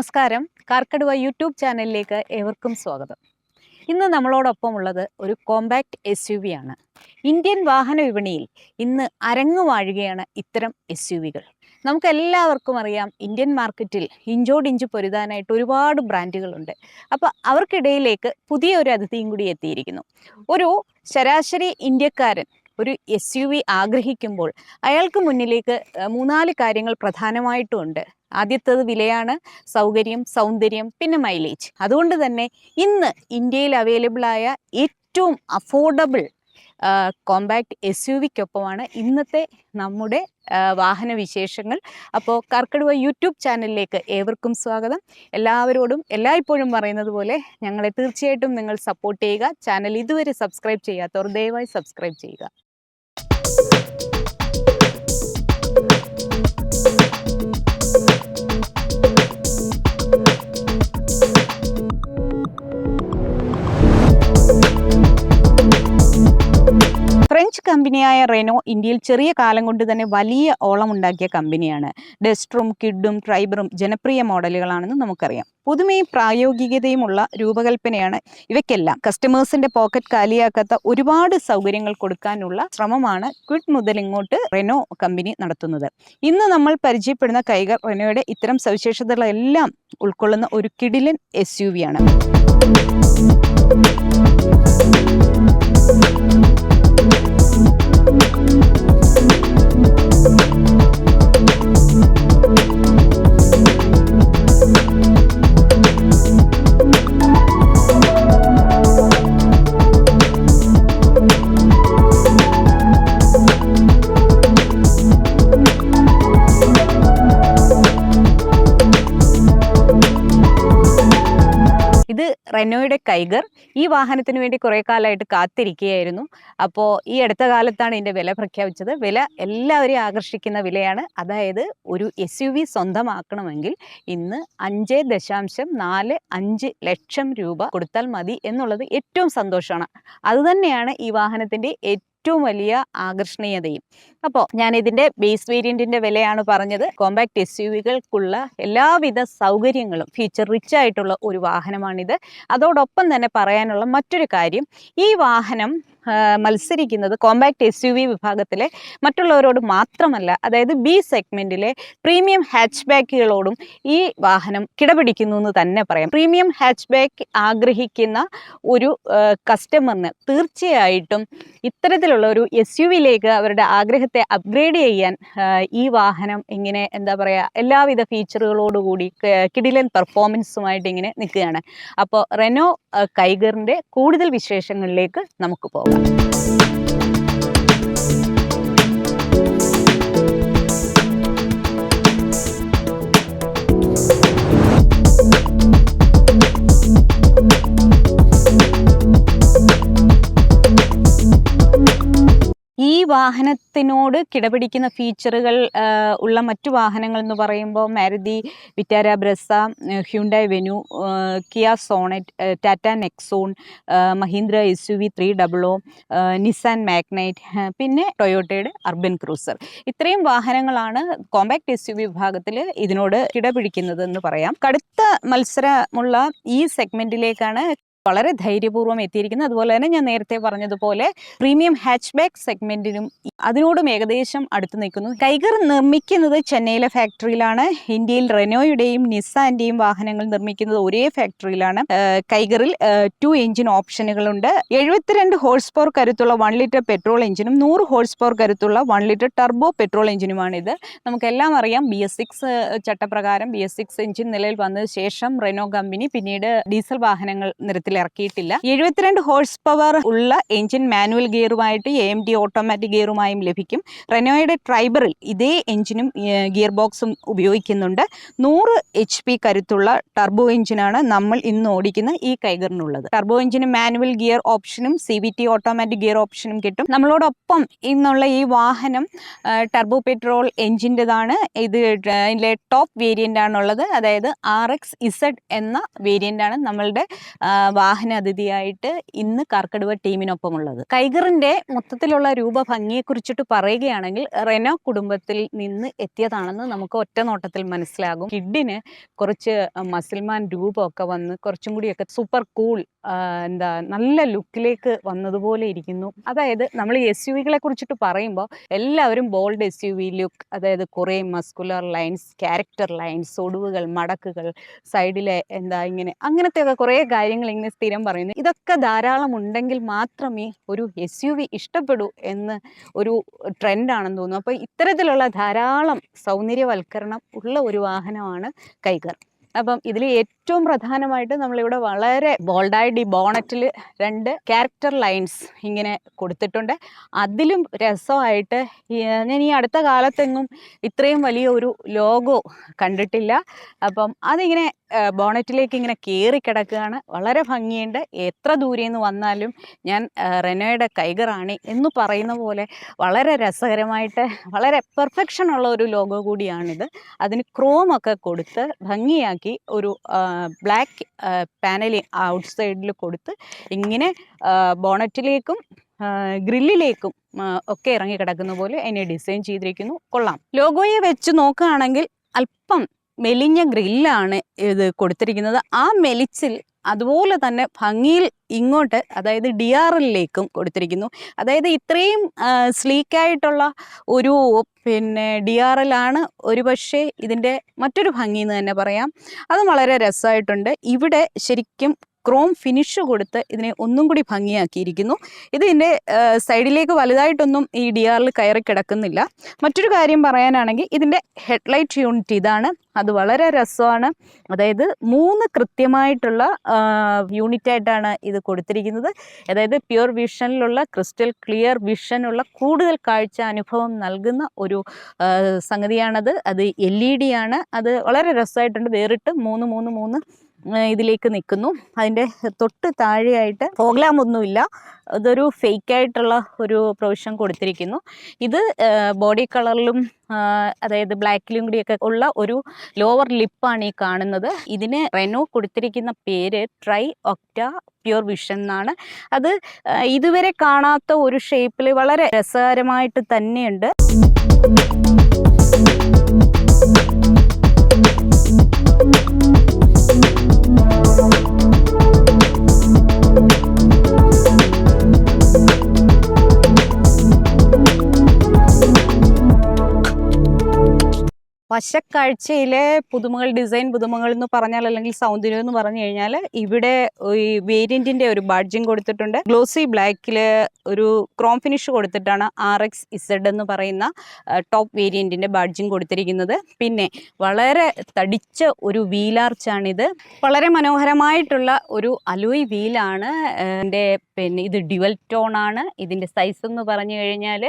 നമസ്കാരം. കാർക്കടുവ യൂട്യൂബ് ചാനലിലേക്ക് ഏവർക്കും സ്വാഗതം. ഇന്ന് നമ്മളോടൊപ്പം ഉള്ളത് ഒരു കോമ്പാക്റ്റ് SUV ആണ്. ഇന്ത്യൻ വാഹന വിപണിയിൽ ഇന്ന് അരങ്ങുവാഴുകയാണ് ഇത്തരം SUVകൾ. നമുക്കെല്ലാവർക്കും അറിയാം, ഇന്ത്യൻ മാർക്കറ്റിൽ ഇഞ്ചോടിഞ്ച് പൊരുതാനായിട്ട് ഒരുപാട് ബ്രാൻഡുകളുണ്ട്. അപ്പോൾ അവർക്കിടയിലേക്ക് പുതിയൊരു അതിഥിയും കൂടി എത്തിയിരിക്കുന്നു. ഒരു ശരാശരി ഇന്ത്യക്കാരൻ ഒരു SUV ആഗ്രഹിക്കുമ്പോൾ അയാൾക്ക് മുന്നിലേക്ക് 3-4 കാര്യങ്ങൾ പ്രധാനമായിട്ടും ഉണ്ട്. ആദ്യത്തേത് വിലയാണ്, സൗകര്യം, സൗന്ദര്യം, പിന്നെ മൈലേജ്. അതുകൊണ്ട് തന്നെ ഇന്ന് ഇന്ത്യയിൽ അവൈലബിളായ ഏറ്റവും അഫോർഡബിൾ കോമ്പാക്റ്റ് SUVക്കൊപ്പമാണ് ഇന്നത്തെ നമ്മുടെ വാഹന വിശേഷങ്ങൾ. അപ്പോൾ കാർക്കടുവ യൂട്യൂബ് ചാനലിലേക്ക് ഏവർക്കും സ്വാഗതം. എല്ലാവരോടും എല്ലായ്പ്പോഴും പറയുന്നത് പോലെ ഞങ്ങളെ തീർച്ചയായിട്ടും നിങ്ങൾ സപ്പോർട്ട് ചെയ്യുക. ചാനൽ ഇതുവരെ സബ്സ്ക്രൈബ് ചെയ്യാത്തവർ ദയവായി സബ്സ്ക്രൈബ് ചെയ്യുക. ഫ്രഞ്ച് കമ്പനിയായ റെനോ ഇന്ത്യയിൽ ചെറിയ കാലം കൊണ്ട് തന്നെ വലിയ ഓളമുണ്ടാക്കിയ കമ്പനിയാണ്. ഡസ്റ്ററും കിഡും ട്രൈബറും ജനപ്രിയ മോഡലുകളാണെന്ന് നമുക്കറിയാം. പുതുമയും പ്രായോഗികതയുമുള്ള രൂപകൽപ്പനയാണ് ഇവയ്ക്കെല്ലാം. കസ്റ്റമേഴ്സിന്റെ പോക്കറ്റ് കാലിയാക്കാത്ത ഒരുപാട് സൗകര്യങ്ങൾ കൊടുക്കാനുള്ള ശ്രമമാണ് ക്വിഡ് മുതൽ ഇങ്ങോട്ട് റെനോ കമ്പനി നടത്തുന്നത്. ഇന്ന് നമ്മൾ പരിചയപ്പെടുന്ന കൈഗർ റെനോയുടെ ഇത്തരം സവിശേഷതകളെല്ലാം ഉൾക്കൊള്ളുന്ന ഒരു കിടിലൻ SUV ആണ്. ഇത് റെനോയുടെ കൈഗർ. ഈ വാഹനത്തിന് വേണ്ടി കുറേ കാലമായിട്ട് കാത്തിരിക്കുകയായിരുന്നു. അപ്പോൾ ഈ അടുത്ത കാലത്താണ് ഇതിൻ്റെ വില പ്രഖ്യാപിച്ചത്. വില എല്ലാവരെയും ആകർഷിക്കുന്ന വിലയാണ്. അതായത് ഒരു SUV സ്വന്തമാക്കണമെങ്കിൽ ഇന്ന് 5.45 ലക്ഷം രൂപ കൊടുത്താൽ മതി എന്നുള്ളത് ഏറ്റവും സന്തോഷമാണ്. അതുതന്നെയാണ് ഈ വാഹനത്തിൻ്റെ ഏറ്റവും വലിയ ആകർഷണീയതയും. അപ്പോൾ ഞാൻ ഇതിൻ്റെ ബേസ് വേരിയൻറ്റിൻ്റെ വിലയാണ് പറഞ്ഞത്. കോമ്പാക്റ്റ് SUVകൾക്കുള്ള എല്ലാവിധ സൗകര്യങ്ങളും ഫീച്ചർ റിച്ച് ആയിട്ടുള്ള ഒരു വാഹനമാണിത്. അതോടൊപ്പം തന്നെ പറയാനുള്ള മറ്റൊരു കാര്യം, ഈ വാഹനം മത്സരിക്കുന്നത് കോമ്പാക്റ്റ് SUV വിഭാഗത്തിലെ മറ്റുള്ളവരോട് മാത്രമല്ല, അതായത് B സെഗ്മെൻറ്റിലെ പ്രീമിയം ഹാച്ച് ബാക്കുകളോടും ഈ വാഹനം കിടപിടിക്കുന്നു എന്ന് തന്നെ പറയാം. പ്രീമിയം ഹാച്ച് ബാക്ക് ആഗ്രഹിക്കുന്ന ഒരു കസ്റ്റമറിന് തീർച്ചയായിട്ടും ഇത്തരത്തിലുള്ള ഒരു SUVയിലേക്ക് അവരുടെ ആഗ്രഹത്തെ അപ്ഗ്രേഡ് ചെയ്യാൻ ഈ വാഹനം ഇങ്ങനെ എന്താ പറയുക, എല്ലാവിധ ഫീച്ചറുകളോടുകൂടി കിടിലൻ പെർഫോമൻസുമായിട്ട് ഇങ്ങനെ നിൽക്കുകയാണ്. അപ്പോൾ റെനോ കൈഗറിൻ്റെ കൂടുതൽ വിശേഷങ്ങളിലേക്ക് നമുക്ക് പോകാം. ഈ വാഹനത്തിനോട് കിടപിടിക്കുന്ന ഫീച്ചറുകൾ ഉള്ള മറ്റു വാഹനങ്ങൾ എന്ന് പറയുമ്പോൾ Maruti Vitara Brezza, Hyundai Venue, Kia Sonet, Tata Nexon, Mahindra SUV 300, Nissan Magnite, പിന്നെ ടൊയോട്ടയുടെ അർബൻ ക്രൂസർ. ഇത്രയും വാഹനങ്ങളാണ് കോമ്പാക്റ്റ് SUV വിഭാഗത്തിൽ ഇതിനോട് കിടപിടിക്കുന്നത് എന്ന് പറയാം. കടുത്ത മത്സരമുള്ള ഈ സെഗ്മെൻറ്റിലേക്കാണ് വളരെ ധൈര്യപൂർവ്വം എത്തിയിരിക്കുന്നത്. അതുപോലെ തന്നെ ഞാൻ നേരത്തെ പറഞ്ഞതുപോലെ പ്രീമിയം ഹാച്ച് ബാക്ക് സെഗ്മെന്റിനും അതിനോടും ഏകദേശം അടുത്ത് നിൽക്കുന്നു. കൈഗർ നിർമ്മിക്കുന്നത് ചെന്നൈയിലെ ഫാക്ടറിയിലാണ്. ഇന്ത്യയിൽ റെനോയുടെയും നിസാന്റെയും വാഹനങ്ങൾ നിർമ്മിക്കുന്നത് ഒരേ ഫാക്ടറിയിലാണ്. കൈഗറിൽ 2 എഞ്ചിൻ ഓപ്ഷനുകളുണ്ട്. 72 ഹോഴ്സ് പവർ കരുത്തുള്ള 1 ലിറ്റർ പെട്രോൾ എഞ്ചിനും 100 ഹോഴ്സ് പവർ കരുത്തുള്ള 1 ലിറ്റർ ടർബോ പെട്രോൾ എഞ്ചിനുമാണിത്. നമുക്കെല്ലാം അറിയാം, BS6 ചട്ടപ്രകാരം BS6 എഞ്ചിൻ നിലയിൽ വന്നതിന് ശേഷം റെനോ കമ്പനി പിന്നീട് ഡീസൽ വാഹനങ്ങൾ നിരത്തിൽ ഇറക്കിയിട്ടില്ല. 72 ഹോഴ്സ് പവർ ഉള്ള എഞ്ചിൻ മാനുവൽ ഗിയറുമായിട്ട് AMD ഓട്ടോമാറ്റിക് ഗിയറുമായും ലഭിക്കും. റെനോയുടെ ട്രൈബറിൽ ഇതേ എഞ്ചിനും ഗിയർ ബോക്സും ഉപയോഗിക്കുന്നുണ്ട്. 100 HP കരുത്തുള്ള ടർബോ എഞ്ചിനാണ് നമ്മൾ ഇന്ന് ഓടിക്കുന്ന ഈ കൈഗറിനുള്ളത്. ടർബോ എഞ്ചിന് മാനുവൽ ഗിയർ ഓപ്ഷനും CVT ഓട്ടോമാറ്റിക് ഗിയർ ഓപ്ഷനും കിട്ടും. നമ്മളോടൊപ്പം ഇന്നുള്ള ഈ വാഹനം ടർബോ പെട്രോൾ എഞ്ചിൻ്റെതാണ്. ഇത് ഇതിലെ ടോപ്പ് വേരിയൻ്റ് ആണുള്ളത്. അതായത് RXZ എന്ന വേരിയൻ്റാണ് നമ്മളുടെ വാഹന അതിഥിയായിട്ട് ഇന്ന് കാർക്കടുവ ടീമിനൊപ്പമുള്ളത്. കൈഗറിന്റെ മൊത്തത്തിലുള്ള രൂപഭംഗിയെ കുറിച്ചിട്ട് പറയുകയാണെങ്കിൽ റെനോ കുടുംബത്തിൽ നിന്ന് എത്തിയതാണെന്ന് നമുക്ക് ഒറ്റ നോട്ടത്തിൽ മനസ്സിലാകും. കിഡിന് കുറച്ച് മസിൽമാൻ രൂപമൊക്കെ വന്ന് കുറച്ചും കൂടിയൊക്കെ സൂപ്പർ കൂൾ, നല്ല ലുക്കിലേക്ക് വന്നതുപോലെ ഇരിക്കുന്നു. അതായത് നമ്മൾ SUV-കളെ കുറിച്ചിട്ട് പറയുമ്പോൾ എല്ലാവരും ബോൾഡ് SUV ലുക്ക്, അതായത് കുറേ മസ്കുലർ ലൈൻസ്, ക്യാരക്ടർ ലൈൻസ്, ഒടുവുകൾ, മടക്കുകൾ, സൈഡിലെ ഇങ്ങനെ അങ്ങനത്തെയൊക്കെ കുറേ കാര്യങ്ങൾ ഇങ്ങനെ സ്ഥിരം പറയുന്നു. ഇതൊക്കെ ധാരാളം ഉണ്ടെങ്കിൽ മാത്രമേ ഒരു SUV ഇഷ്ടപ്പെടൂ എന്ന് ഒരു ട്രെൻഡാണെന്ന് തോന്നുന്നു. അപ്പോൾ ഇത്തരത്തിലുള്ള ധാരാളം സൗന്ദര്യവൽക്കരണം ഉള്ള ഒരു വാഹനമാണ് കൈഗർ. അപ്പം ഇതിൽ ഏറ്റവും പ്രധാനമായിട്ട് നമ്മളിവിടെ വളരെ ബോൾഡായിട്ട് ഈ ബോണറ്റിൽ 2 ക്യാരക്ടർ ലൈൻസ് ഇങ്ങനെ കൊടുത്തിട്ടുണ്ട്. അതിലും രസമായിട്ട് ഞാൻ ഈ അടുത്ത കാലത്തെങ്ങും ഇത്രയും വലിയ ഒരു ലോഗോ കണ്ടിട്ടില്ല. അപ്പം അതിങ്ങനെ ബോണറ്റിലേക്ക് ഇങ്ങനെ കയറി കിടക്കുകയാണ്. വളരെ ഭംഗിയുണ്ട്. എത്ര ദൂരെ നിന്ന് വന്നാലും ഞാൻ റെനോയുടെ കൈഗറാണി എന്ന് പറയുന്ന പോലെ വളരെ രസകരമായിട്ട് വളരെ പെർഫെക്ഷനുള്ള ഒരു ലോഗോ കൂടിയാണിത്. അതിന് ക്രോമൊക്കെ കൊടുത്ത് ഭംഗിയാക്കി ഒരു ബ്ലാക്ക് പാനലിങ് ഔട്ട് സൈഡിൽ കൊടുത്ത് ഇങ്ങനെ ബോണറ്റിലേക്കും ഗ്രില്ലിലേക്കും ഒക്കെ ഇറങ്ങി കിടക്കുന്ന പോലെ അതിനെ ഡിസൈൻ ചെയ്തിരിക്കുന്നു. കൊള്ളാം. ലോഗോയെ വെച്ച് നോക്കുകയാണെങ്കിൽ അല്പം മെലിഞ്ഞ ഗ്രില്ലാണ് ഇത് കൊടുത്തിരിക്കുന്നത്. ആ മെലിച്ചിൽ അതുപോലെ തന്നെ ഭംഗിയിൽ ഇങ്ങോട്ട്, അതായത് DRL-ലേക്കും കൊടുത്തിരിക്കുന്നു. അതായത് ഇത്രയും സ്ലീക്കായിട്ടുള്ള ഒരു DRL ആണ് ഒരു പക്ഷേ ഇതിൻ്റെ മറ്റൊരു ഭംഗി എന്ന് തന്നെ പറയാം. അത് വളരെ രസമായിട്ടുണ്ട്. ഇവിടെ ശരിക്കും ക്രോം ഫിനിഷ് കൊടുത്ത് ഇതിനെ ഒന്നും കൂടി ഭംഗിയാക്കിയിരിക്കുന്നു. ഇതിൻ്റെ സൈഡിലേക്ക് വലുതായിട്ടൊന്നും ഈ DRL കയറി കിടക്കുന്നില്ല. മറ്റൊരു കാര്യം പറയാനാണെങ്കിൽ ഇതിൻ്റെ ഹെഡ്ലൈറ്റ് യൂണിറ്റ് ഇതാണ്. അത് വളരെ രസമാണ്. അതായത് 3 കൃത്യമായിട്ടുള്ള യൂണിറ്റായിട്ടാണ് ഇത് കൊടുത്തിരിക്കുന്നത്. അതായത് പ്യുവർ വിഷനിലുള്ള ക്രിസ്റ്റൽ ക്ലിയർ വിഷനുള്ള കൂടുതൽ കാഴ്ച അനുഭവം നൽകുന്ന ഒരു സംഗതിയാണത്. അത് LED ആണ്. അത് വളരെ രസമായിട്ടുണ്ട്. വേറിട്ട് 3 ഇതിലേക്ക് നിൽക്കുന്നു. അതിൻ്റെ തൊട്ട് താഴെയായിട്ട് ഫോഗ്ലാം ഒന്നുമില്ല. ഇതൊരു ഫേക്കായിട്ടുള്ള ഒരു പ്രൊവിഷൻ കൊടുത്തിരിക്കുന്നു. ഇത് ബോഡി കളറിലും അതായത് ബ്ലാക്കിലും കൂടിയൊക്കെ ഉള്ള ഒരു ലോവർ ലിപ്പാണ് ഈ കാണുന്നത്. ഇതിന് റെനോ കൊടുത്തിരിക്കുന്ന പേര് ട്രൈ ഒക്ട പ്യുവർ വിഷൻ എന്നാണ്. അത് ഇതുവരെ കാണാത്ത ഒരു ഷേപ്പിൽ വളരെ രസകരമായിട്ട് തന്നെയുണ്ട്. വശക്കാഴ്ചയിലെ പുതുമകൾ, ഡിസൈൻ പുതുമകൾ എന്ന് പറഞ്ഞാൽ, അല്ലെങ്കിൽ സൗന്ദര്യം എന്ന് പറഞ്ഞു കഴിഞ്ഞാൽ, ഇവിടെ ഈ വേരിയന്റിന്റെ ഒരു ബാഡ്ജിങ് കൊടുത്തിട്ടുണ്ട്. ഗ്ലോസി ബ്ലാക്കിൽ ഒരു ക്രോം ഫിനിഷ് കൊടുത്തിട്ടാണ് RX-Z എന്ന് പറയുന്ന ടോപ്പ് വേരിയന്റിന്റെ ബാഡ്ജിങ് കൊടുത്തിരിക്കുന്നത്. പിന്നെ വളരെ തടിച്ച ഒരു വീലാർച്ചാണിത്. വളരെ മനോഹരമായിട്ടുള്ള ഒരു അലോയ് വീലാണ്. ഇത് ഡ്യുവൽ ടോൺ ആണ്. ഇതിന്റെ സൈസ് എന്ന് പറഞ്ഞു കഴിഞ്ഞാൽ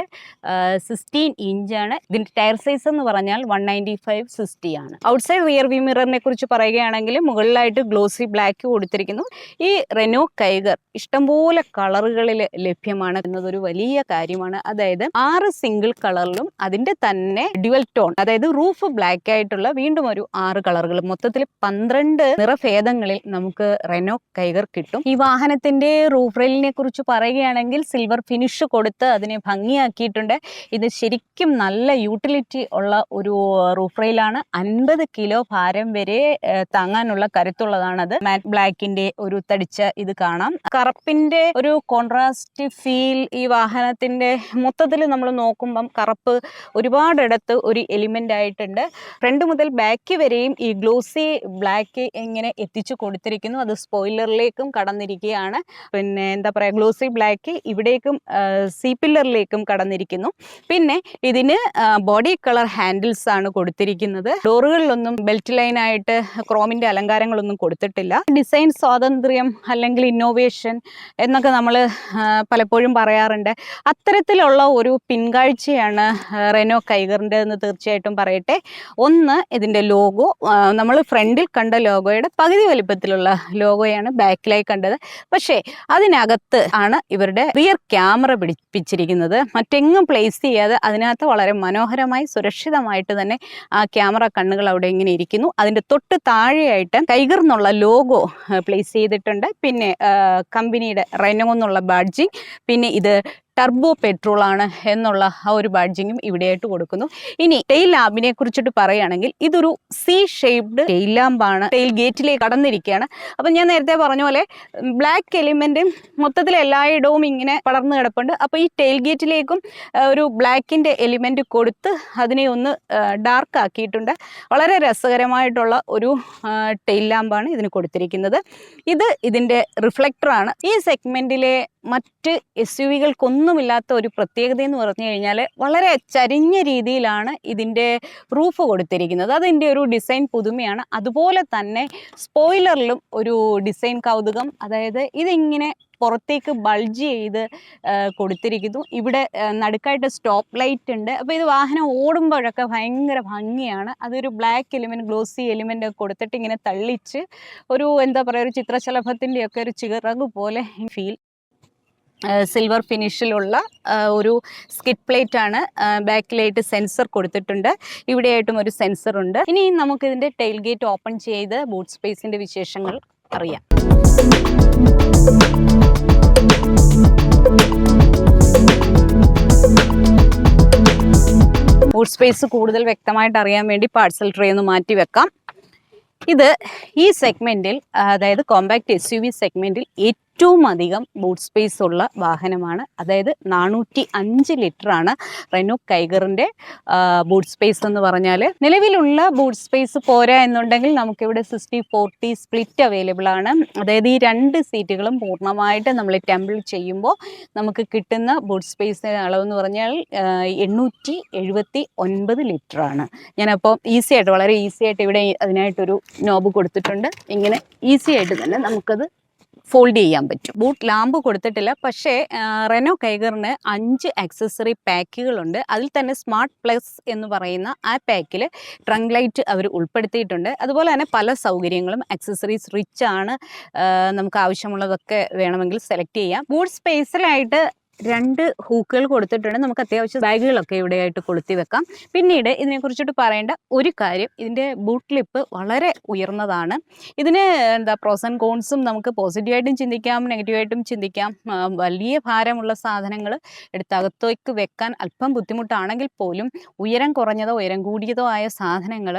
16 ഇഞ്ചാണ്. ഇതിന്റെ ടയർ സൈസ് എന്ന് പറഞ്ഞാൽ 195/60 ആണ്. ഔട്ട്സൈഡ് റിയർ വ്യൂ മിററിനെ കുറിച്ച് പറയുകയാണെങ്കിൽ മുകളിലായിട്ട് ഗ്ലോസി ബ്ലാക്ക് കൊടുത്തിരിക്കുന്നു. ഈ റെനോ കൈഗർ ഇഷ്ടംപോലെ കളറുകളിൽ ലഭ്യമാണ് എന്നതൊരു വലിയ കാര്യമാണ്. അതായത് 6 സിംഗിൾ കളറിലും അതിന്റെ തന്നെ ഡ്യുവൽ ടോൺ, അതായത് റൂഫ് ബ്ലാക്ക് ആയിട്ടുള്ള വീണ്ടും ഒരു 6 കളറുകൾ, മൊത്തത്തിൽ 12 നിറഭേദങ്ങളിൽ നമുക്ക് റെനോ കൈഗർ കിട്ടും. ഈ വാഹനത്തിന്റെ റൂഫ് റെയിലിനെ കുറിച്ച് പറയുകയാണെങ്കിൽ സിൽവർ ഫിനിഷ് കൊടുത്ത് അതിനെ ഭംഗിയാക്കിയിട്ടുണ്ട്. ഇത് ശരിക്കും നല്ല യൂട്ടിലിറ്റി ഉള്ള ഒരു റൂഫ് റെയിലാണ്. 50 കിലോ ഭാരം വരെ താങ്ങാനുള്ള കരുത്തുള്ളതാണത്. മാറ്റ് ബ്ലാക്കിന്റെ ഒരു തടിച്ച ഇത് കാണാം. കറുപ്പിന്റെ ഒരു കോൺട്രാസ്റ്റ് ഫീൽ ഈ വാഹനത്തിന്റെ മൊത്തത്തിൽ നമ്മൾ നോക്കുമ്പം കറുപ്പ് ഒരുപാടിടത്ത് ഒരു എലിമെന്റ് ആയിട്ടുണ്ട്. ഫ്രണ്ട് മുതൽ ബാക്ക് വരെയും ഈ ഗ്ലോസി ബ്ലാക്ക് എങ്ങനെ എത്തിച്ചു കൊടുത്തിരിക്കുന്നു. അത് സ്പോയിലറിലേക്കും കടന്നിരിക്കുകയാണ്. പിന്നെ ഗ്ലോസി ബ്ലാക്ക് ഇവിടേക്കും സി പില്ലറിലേക്കും കടന്നിരിക്കുന്നു. പിന്നെ ഇതിന് ബോഡി കളർ ഹാൻഡിൽസ് ആണ് കൊടുത്തിരിക്കുന്നത്. ഡോറുകളിലൊന്നും ബെൽറ്റ് ലൈൻ ആയിട്ട് ക്രോമിന്റെ അലങ്കാരങ്ങളൊന്നും കൊടുത്തിട്ടില്ല. ഡിസൈൻ സ്വാതന്ത്ര്യം അല്ലെങ്കിൽ ഇന്നോവേഷൻ എന്നൊക്കെ നമ്മൾ പലപ്പോഴും പറയാറുണ്ട്. അത്തരത്തിലുള്ള ഒരു പിൻകാഴ്ചയാണ് റെനോ കൈഗറിൻ്റെ എന്ന് തീർച്ചയായിട്ടും പറയട്ടെ. ഒന്ന്, ഇതിൻ്റെ ലോഗോ. നമ്മൾ ഫ്രണ്ടിൽ കണ്ട ലോഗോയുടെ പകുതി വലിപ്പത്തിലുള്ള ലോഗോയാണ് ബാക്കിലായി കണ്ടത്. പക്ഷേ അതിനകത്ത് ആണ് ഇവരുടെ റിയർ ക്യാമറ പിടിപ്പിച്ചിരിക്കുന്നത്. മറ്റെങ്ങും പ്ലേസ് ചെയ്യാതെ അതിനകത്ത് വളരെ മനോഹരമായി സുരക്ഷിതമായിട്ട് തന്നെ ആ ക്യാമറ കണ്ണുകൾ അവിടെ ഇങ്ങനെ ഇരിക്കുന്നു. അതിൻ്റെ തൊട്ട് താഴെയായിട്ട് ടൈഗർ എന്നുള്ള ലോഗോ പ്ലേസ് ചെയ്തിട്ടുണ്ട്. പിന്നെ കമ്പനിയുടെ റെനോ എന്നുള്ള ബാഡ്ജിങ്, പിന്നെ ഇത് ടർബോ പെട്രോൾ ആണ് എന്നുള്ള ആ ഒരു ബാഡ്ജിങ്ങും ഇവിടെയായിട്ട് കൊടുക്കുന്നു. ഇനി ടെയിൽ ലാമ്പിനെ കുറിച്ചിട്ട് പറയുകയാണെങ്കിൽ ഇതൊരു സി ഷേപ്ഡ് ടെയിൽ ലാമ്പാണ്. ടെയിൽ ഗേറ്റിലേക്ക് കടന്നിരിക്കുകയാണ്. അപ്പം ഞാൻ നേരത്തെ പറഞ്ഞ പോലെ ബ്ലാക്ക് എലിമെന്റ് മൊത്തത്തിൽ എല്ലായിടവും ഇങ്ങനെ പടർന്നു കിടപ്പുണ്ട്. അപ്പോൾ ഈ ടെയിൽ ഗേറ്റിലേക്കും ഒരു ബ്ലാക്കിൻ്റെ എലിമെന്റ് കൊടുത്ത് അതിനെ ഒന്ന് ഡാർക്ക് ആക്കിയിട്ടുണ്ട്. വളരെ രസകരമായിട്ടുള്ള ഒരു ടെയിൽ ലാമ്പാണ് ഇതിന് കൊടുത്തിരിക്കുന്നത്. ഇത് ഇതിൻ്റെ റിഫ്ലക്ടറാണ്. ഈ സെഗ്മെന്റിലെ മറ്റ് SUV-കൾക്കൊന്നുമില്ലാത്ത ഒരു പ്രത്യേകത എന്ന് പറഞ്ഞു കഴിഞ്ഞാൽ വളരെ ചരിഞ്ഞ രീതിയിലാണ് ഇതിൻ്റെ റൂഫ് കൊടുത്തിരിക്കുന്നത്. അതിൻ്റെ ഒരു ഡിസൈൻ പുതുമയാണ്. അതുപോലെ തന്നെ സ്പോയിലറിലും ഒരു ഡിസൈൻ കൗതുകം, അതായത് ഇതിങ്ങനെ പുറത്തേക്ക് ബൾജ് ചെയ്ത് കൊടുത്തിരിക്കുന്നു. ഇവിടെ നടുക്കായിട്ട് സ്റ്റോപ്പ് ലൈറ്റ് ഉണ്ട്. അപ്പോൾ ഇത് വാഹനം ഓടുമ്പോഴൊക്കെ ഭയങ്കര ഭംഗിയാണ്. അതൊരു ബ്ലാക്ക് എലിമെൻറ്റ്, ഗ്ലോസി എലിമെൻ്റ് കൊടുത്തിട്ട് ഇങ്ങനെ തള്ളിച്ച് ഒരു എന്താ പറയുക, ഒരു ചിത്രശലഭത്തിൻ്റെയൊക്കെ ഒരു ചിറക് പോലെ ഫീൽ. സിൽവർ ഫിനിഷിലുള്ള ഒരു സ്കിഡ് പ്ലേറ്റ് ആണ്. ബാക്കിലായിട്ട് സെൻസർ കൊടുത്തിട്ടുണ്ട്. ഇവിടെയായിട്ടും ഒരു സെൻസർ ഉണ്ട്. ഇനി നമുക്കിതിൻ്റെ ടെയിൽ ഗേറ്റ് ഓപ്പൺ ചെയ്ത് ബൂട്ട് സ്പേസിൻ്റെ വിശേഷങ്ങൾ അറിയാം. ബൂട്ട് സ്പേസ് കൂടുതൽ വ്യക്തമായിട്ട് അറിയാൻ വേണ്ടി പാർസൽ ട്രേ ഒന്ന് മാറ്റി വെക്കാം. ഇത് ഈ സെഗ്മെൻറ്റിൽ, അതായത് കോമ്പാക്ട് SUV സെഗ്മെൻറ്റിൽ ഏറ്റവും അധികം ബൂട്ട് സ്പേസ് ഉള്ള വാഹനമാണ്. അതായത് 405 ലിറ്ററാണ് റെനോ കൈഗറിൻ്റെ ബൂട്ട് സ്പേസ് എന്ന് പറഞ്ഞാൽ. നിലവിലുള്ള ബൂട്ട് സ്പേസ് പോരാ എന്നുണ്ടെങ്കിൽ നമുക്കിവിടെ 60-40 സ്പ്ലിറ്റ് അവൈലബിൾ ആണ്. അതായത് ഈ 2 സീറ്റുകളും പൂർണ്ണമായിട്ട് നമ്മൾ ടെമ്പിൾ ചെയ്യുമ്പോൾ നമുക്ക് കിട്ടുന്ന ബൂട്ട് സ്പേസിൻ്റെ അളവെന്ന് പറഞ്ഞാൽ 879 ലിറ്ററാണ്. ഞാനപ്പോൾ വളരെ ഈസി ആയിട്ട് ഇവിടെ അതിനായിട്ടൊരു നോബ് കൊടുത്തിട്ടുണ്ട്. ഇങ്ങനെ ഈസി ആയിട്ട് തന്നെ നമുക്കത് ഫോൾഡ് ചെയ്യാൻ പറ്റും. ബൂട്ട് ലാമ്പ് കൊടുത്തിട്ടില്ല, പക്ഷേ റെനോ കൈഗറിന് 5 ആക്സസറി പാക്കുകളുണ്ട്. അതിൽ തന്നെ സ്മാർട്ട് പ്ലസ് എന്ന് പറയുന്ന ആ പാക്കിൽ ട്രങ്ക് ലൈറ്റ് അവർ ഉൾപ്പെടുത്തിയിട്ടുണ്ട്. അതുപോലെ തന്നെ പല സൗകര്യങ്ങളും, ആക്സസറീസ് റിച്ച് ആണ്. നമുക്ക് ആവശ്യമുള്ളതൊക്കെ വേണമെങ്കിൽ സെലക്ട് ചെയ്യാം. ബൂട്ട് സ്പേസിലായിട്ട് 2 ഹൂക്കുകൾ കൊടുത്തിട്ടുണ്ട്. നമുക്ക് അത്യാവശ്യം ബാഗുകളൊക്കെ ഇവിടെയായിട്ട് കൊളുത്തി വെക്കാം. പിന്നീട് ഇതിനെക്കുറിച്ചിട്ട് പറയേണ്ട ഒരു കാര്യം, ഇതിൻ്റെ ബൂട്ട് ലിപ്പ് വളരെ ഉയർന്നതാണ്. ഇതിന് പ്രോസ് ആൻഡ് കോൺസും നമുക്ക് പോസിറ്റീവായിട്ടും ചിന്തിക്കാം, നെഗറ്റീവായിട്ടും ചിന്തിക്കാം. വലിയ ഭാരമുള്ള സാധനങ്ങൾ എടുത്തകത്തേക്ക് വെക്കാൻ അല്പം ബുദ്ധിമുട്ടാണെങ്കിൽ പോലും ഉയരം കുറഞ്ഞതോ ഉയരം കൂടിയതോ ആയ സാധനങ്ങൾ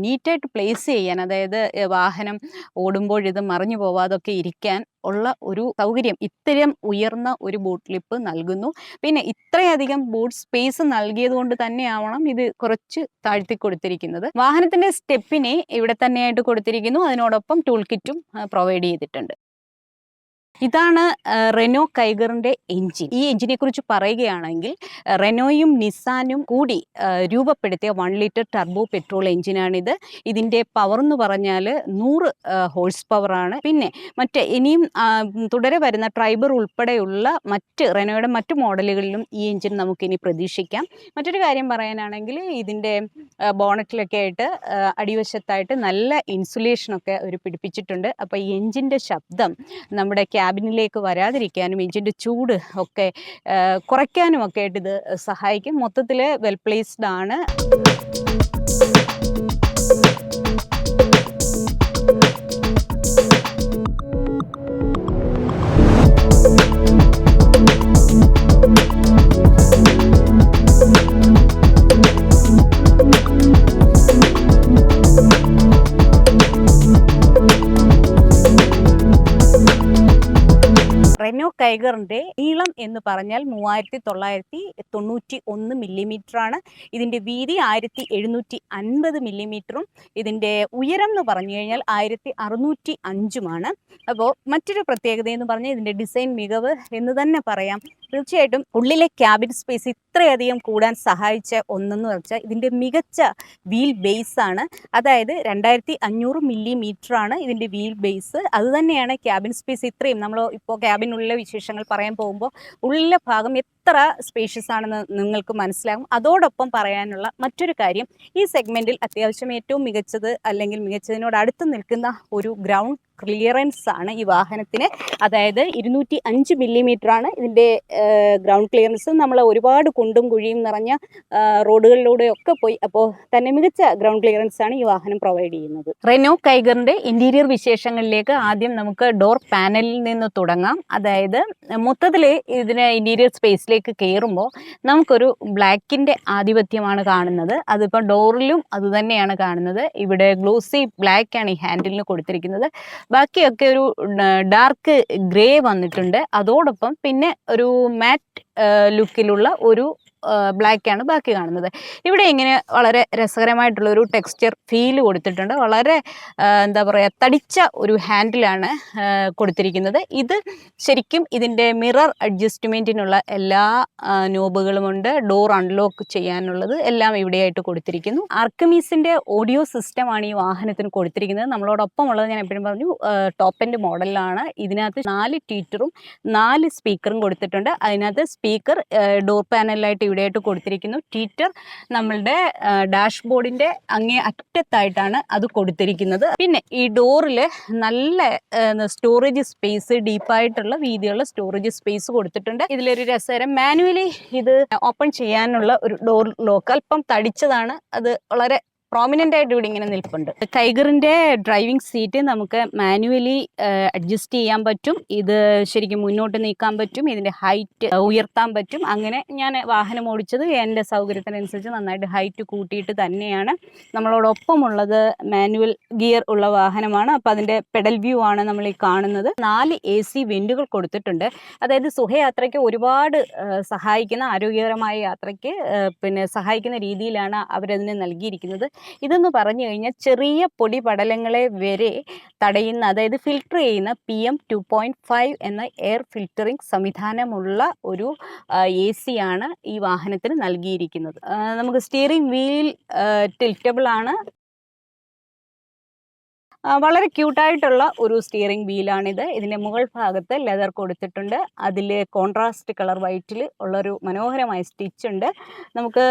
നീറ്റായിട്ട് പ്ലേസ് ചെയ്യാൻ, അതായത് വാഹനം ഓടുമ്പോഴിത് മറിഞ്ഞു പോവാതൊക്കെ ഇരിക്കാൻ ഉള്ള ഒരു സൗകര്യം ഇത്തരം ഉയർന്ന ഒരു ബൂട്ട് ലിപ്പ് നൽകുന്നു. പിന്നെ ഇത്രയധികം ബൂട്ട് സ്പേസ് നൽകിയത് കൊണ്ട് തന്നെയാവണം ഇത് കുറച്ച് താഴ്ത്തി കൊടുത്തിരിക്കുന്നത്. വാഹനത്തിന്റെ സ്റ്റെപ്പിനെ ഇവിടെ തന്നെയായിട്ട് കൊടുത്തിരിക്കുന്നു. അതിനോടൊപ്പം ടൂൾ കിറ്റും പ്രൊവൈഡ് ചെയ്തിട്ടുണ്ട്. ഇതാണ് റെനോ കൈഗറിൻ്റെ എൻജിൻ. ഈ എൻജിനെ കുറിച്ച് പറയുകയാണെങ്കിൽ റെനോയും നിസാനും കൂടി രൂപപ്പെടുത്തിയ 1 ലിറ്റർ ടർബോ പെട്രോൾ എൻജിനാണിത്. ഇതിൻ്റെ പവർ എന്ന് പറഞ്ഞാൽ 100 ഹോഴ്സ് പവറാണ്. പിന്നെ ഇനിയും തുടരെ വരുന്ന ട്രൈബർ ഉൾപ്പെടെയുള്ള റെനോയുടെ മറ്റ് മോഡലുകളിലും ഈ എൻജിൻ നമുക്കിനി പ്രതീക്ഷിക്കാം. മറ്റൊരു കാര്യം പറയാനാണെങ്കിൽ ഇതിൻ്റെ ബോണറ്റിലൊക്കെ ആയിട്ട് അടിവശത്തായിട്ട് നല്ല ഇൻസുലേഷനൊക്കെ അവർ പിടിപ്പിച്ചിട്ടുണ്ട്. അപ്പോൾ ഈ എൻജിൻ്റെ ശബ്ദം നമ്മുടെ ക്യാബിനിലേക്ക് വരാതിരിക്കാനും എഞ്ചിൻ്റെ ചൂട് ഒക്കെ കുറയ്ക്കാനും ഒക്കെ ആയിട്ട് ഇത് സഹായിക്കും. മൊത്തത്തിൽ വെൽ പ്ലേസ്ഡ് ആണ്. റെനോ കൈഗറിൻ്റെ നീളം എന്ന് പറഞ്ഞാൽ 3991 മില്ലിമീറ്ററാണ്. ഇതിൻ്റെ വീതി 1750 മില്ലിമീറ്ററും ഇതിൻ്റെ ഉയരം എന്ന് പറഞ്ഞു കഴിഞ്ഞാൽ 1605 അപ്പോൾ മറ്റൊരു പ്രത്യേകത എന്ന് പറഞ്ഞാൽ ഇതിൻ്റെ ഡിസൈൻ മികവ് എന്ന് തന്നെ പറയാം. തീർച്ചയായിട്ടും ഉള്ളിലെ ക്യാബിൻ സ്പേസ് ഇത്രയധികം കൂടാൻ സഹായിച്ച ഒന്നെന്ന് വെച്ചാൽ ഇതിൻ്റെ മികച്ച വീൽ ബേസ് ആണ്. അതായത് 2500 മില്ലിമീറ്ററാണ് ഇതിൻ്റെ വീൽ ബേസ്. അതുതന്നെയാണ് ക്യാബിൻ സ്പേസ് ഇത്രയും, നമ്മൾ ഇപ്പോൾ ക്യാബിനുള്ള വിശേഷങ്ങൾ പറയാൻ പോകുമ്പോൾ ഉള്ളിലെ ഭാഗം എത്ര എത്ര സ്പേഷ്യസ് ആണെന്ന് നിങ്ങൾക്ക് മനസ്സിലാകും. അതോടൊപ്പം പറയാനുള്ള മറ്റൊരു കാര്യം, ഈ സെഗ്മെന്റിൽ അത്യാവശ്യം ഏറ്റവും മികച്ചത് അല്ലെങ്കിൽ മികച്ചതിനോട് അടുത്ത് നിൽക്കുന്ന ഒരു ഗ്രൗണ്ട് ക്ലിയറൻസ് ആണ് ഈ വാഹനത്തിന്. അതായത് 205 മില്ലിമീറ്റർ ആണ് ഇതിൻ്റെ ഗ്രൗണ്ട് ക്ലിയറൻസ്. നമ്മൾ ഒരുപാട് കുണ്ടും കുഴിയും നിറഞ്ഞ റോഡുകളിലൂടെയൊക്കെ പോയി അപ്പോൾ തന്നെ മികച്ച ഗ്രൗണ്ട് ക്ലിയറൻസ് ആണ് ഈ വാഹനം പ്രൊവൈഡ് ചെയ്യുന്നത്. റെനോ കൈഗറിൻ്റെ ഇൻറ്റീരിയർ വിശേഷങ്ങളിലേക്ക് ആദ്യം നമുക്ക് ഡോർ പാനലിൽ നിന്ന് തുടങ്ങാം. അതായത് മൊത്തത്തിൽ ഇതിന് ഇൻറ്റീരിയർ സ്പേസിലേക്ക് കയറുമ്പോൾ നമുക്കൊരു ബ്ലാക്കിൻ്റെ ആധിപത്യമാണ് കാണുന്നത്. അതിപ്പോൾ ഡോറിലും അതുതന്നെയാണ് കാണുന്നത്. ഇവിടെ ഗ്ലോസി ബ്ലാക്കാണ് ഈ ഹാൻഡിലിന് കൊടുത്തിരിക്കുന്നത്. ബാക്കിയൊക്കെ ഒരു ഡാർക്ക് ഗ്രേ വന്നിട്ടുണ്ട്. അതോടൊപ്പം പിന്നെ ഒരു മാറ്റ് ലുക്കിലുള്ള ഒരു ബ്ലാക്കാണ് ബാക്കി കാണുന്നത്. ഇവിടെ ഇങ്ങനെ വളരെ രസകരമായിട്ടുള്ളൊരു ടെക്സ്ചർ ഫീല് കൊടുത്തിട്ടുണ്ട്. വളരെ എന്താ പറയുക, തടിച്ച ഒരു ഹാൻഡിലാണ് കൊടുത്തിരിക്കുന്നത്. ഇത് ശരിക്കും ഇതിൻ്റെ മിറർ അഡ്ജസ്റ്റ്മെൻറ്റിനുള്ള എല്ലാ നോബുകളുമുണ്ട്. ഡോർ അൺലോക്ക് ചെയ്യാനുള്ളത് എല്ലാം ഇവിടെയായിട്ട് കൊടുത്തിരിക്കുന്നു. ആർക്കമീസിൻ്റെ ഓഡിയോ സിസ്റ്റമാണ് ഈ വാഹനത്തിന് കൊടുത്തിരിക്കുന്നത്. നമ്മളോടൊപ്പം ഉള്ളത് ഞാൻ എപ്പോഴും പറഞ്ഞു, ടോപ്പ് എൻഡ് മോഡലിലാണ്. ഇതിനകത്ത് 4 ട്വീറ്ററും 4 സ്പീക്കറും കൊടുത്തിട്ടുണ്ട്. അതിനകത്ത് സ്പീക്കർ ഡോർ പാനലിലായിട്ട് ഇവിടെയായിട്ട് കൊടുത്തിരിക്കുന്നു. ട്വീറ്റർ നമ്മളുടെ ഡാഷ്ബോർഡിൻ്റെ അങ്ങേ അറ്റത്തായിട്ടാണ് അത് കൊടുത്തിരിക്കുന്നത്. പിന്നെ ഈ ഡോറിൽ നല്ല സ്റ്റോറേജ് സ്പേസ്, ഡീപ്പായിട്ടുള്ള വീതിയുള്ള സ്റ്റോറേജ് സ്പേസ് കൊടുത്തിട്ടുണ്ട്. ഇതിലൊരു രസകരം മാനുവലി ഇത് ഓപ്പൺ ചെയ്യാനുള്ള ഒരു ഡോർ ലോക്ക് അല്പം തടിച്ചതാണ്. അത് വളരെ പ്രോമിനൻ്റ് ആയിട്ട് ഇവിടെ ഇങ്ങനെ നിൽപ്പുണ്ട്. ടൈഗറിൻ്റെ ഡ്രൈവിംഗ് സീറ്റ് നമുക്ക് മാനുവലി അഡ്ജസ്റ്റ് ചെയ്യാൻ പറ്റും. ഇത് ശരിക്കും മുന്നോട്ട് നീക്കാൻ പറ്റും. ഇതിൻ്റെ ഹൈറ്റ് ഉയർത്താൻ പറ്റും. അങ്ങനെ ഞാൻ വാഹനം ഓടിച്ചത് എൻ്റെ സൗകര്യത്തിനനുസരിച്ച് നന്നായിട്ട് ഹൈറ്റ് കൂട്ടിയിട്ട് തന്നെയാണ്. നമ്മളോടൊപ്പമുള്ളത് മാനുവൽ ഗിയർ ഉള്ള വാഹനമാണ്. അപ്പോൾ അതിൻ്റെ പെഡൽ വ്യൂ ആണ് നമ്മൾ ഈ കാണുന്നത്. 4 AC വെൻറ്റുകൾ കൊടുത്തിട്ടുണ്ട്. അതായത് സുഖയാത്രയ്ക്ക് ഒരുപാട് സഹായിക്കുന്ന, ആരോഗ്യകരമായ യാത്രയ്ക്ക് പിന്നെ സഹായിക്കുന്ന രീതിയിലാണ് അവരതിനെ നൽകിയിരിക്കുന്നത്. ഇതെന്ന് പറഞ്ഞു കഴിഞ്ഞാൽ ചെറിയ പൊടി പടലങ്ങളെ വരെ തടയുന്ന, അതായത് ഫിൽട്ടർ ചെയ്യുന്ന PM 2.5 എന്ന എയർ ഫിൽറ്ററിംഗ് സംവിധാനമുള്ള ഒരു AC ആണ് ഈ വാഹനത്തിന് നൽകിയിരിക്കുന്നത്. നമുക്ക് സ്റ്റിയറിംഗ് വീൽ ടിൽറ്റബിൾ ആണ്. വളരെ ക്യൂട്ടായിട്ടുള്ള ഒരു സ്റ്റിയറിംഗ് വീലാണിത്. ഇതിൻ്റെ മുകൾ ഭാഗത്ത് ലെതർ കൊടുത്തിട്ടുണ്ട്. അതിൽ കോൺട്രാസ്റ്റ് കളർ വൈറ്റിൽ ഉള്ളൊരു മനോഹരമായ സ്റ്റിച്ച് ഉണ്ട്. നമുക്ക്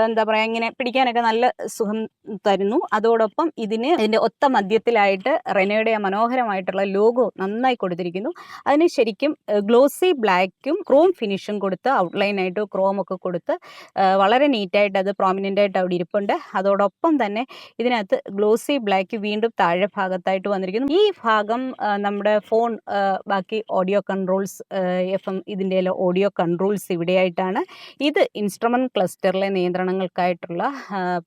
എന്താ പറയുക, ഇങ്ങനെ പിടിക്കാനൊക്കെ നല്ല സുഖം തരുന്നു. അതോടൊപ്പം ഇതിൻ്റെ ഒത്ത മധ്യത്തിലായിട്ട് റെനോയുടെ മനോഹരമായിട്ടുള്ള ലോഗോ നന്നായി കൊടുത്തിരിക്കുന്നു. അതിന് ശരിക്കും ഗ്ലോസി ബ്ലാക്കും ക്രോം ഫിനിഷും കൊടുത്ത്, ഔട്ട്ലൈനായിട്ട് ക്രോമൊക്കെ കൊടുത്ത് വളരെ നീറ്റായിട്ട് അത് പ്രോമിനൻ്റായിട്ട് അവിടെ ഇരിപ്പുണ്ട്. അതോടൊപ്പം തന്നെ ഇതിനകത്ത് ഗ്ലോസി ബ്ലാക്ക് വീണ്ടും താഴെ ഭാഗത്തായിട്ട് വന്നിരിക്കുന്നു. ഈ ഭാഗം നമ്മുടെ ഫോൺ, ബാക്കി ഓഡിയോ കൺട്രോൾസ്, FM ഇതിൻ്റെ ഓഡിയോ കൺട്രോൾസ് ഇവിടെയായിട്ടാണ്. ഇത് ഇൻസ്ട്രുമെന്റ് ക്ലസ്റ്ററിലെ നിയന്ത്രണങ്ങൾക്കായിട്ടുള്ള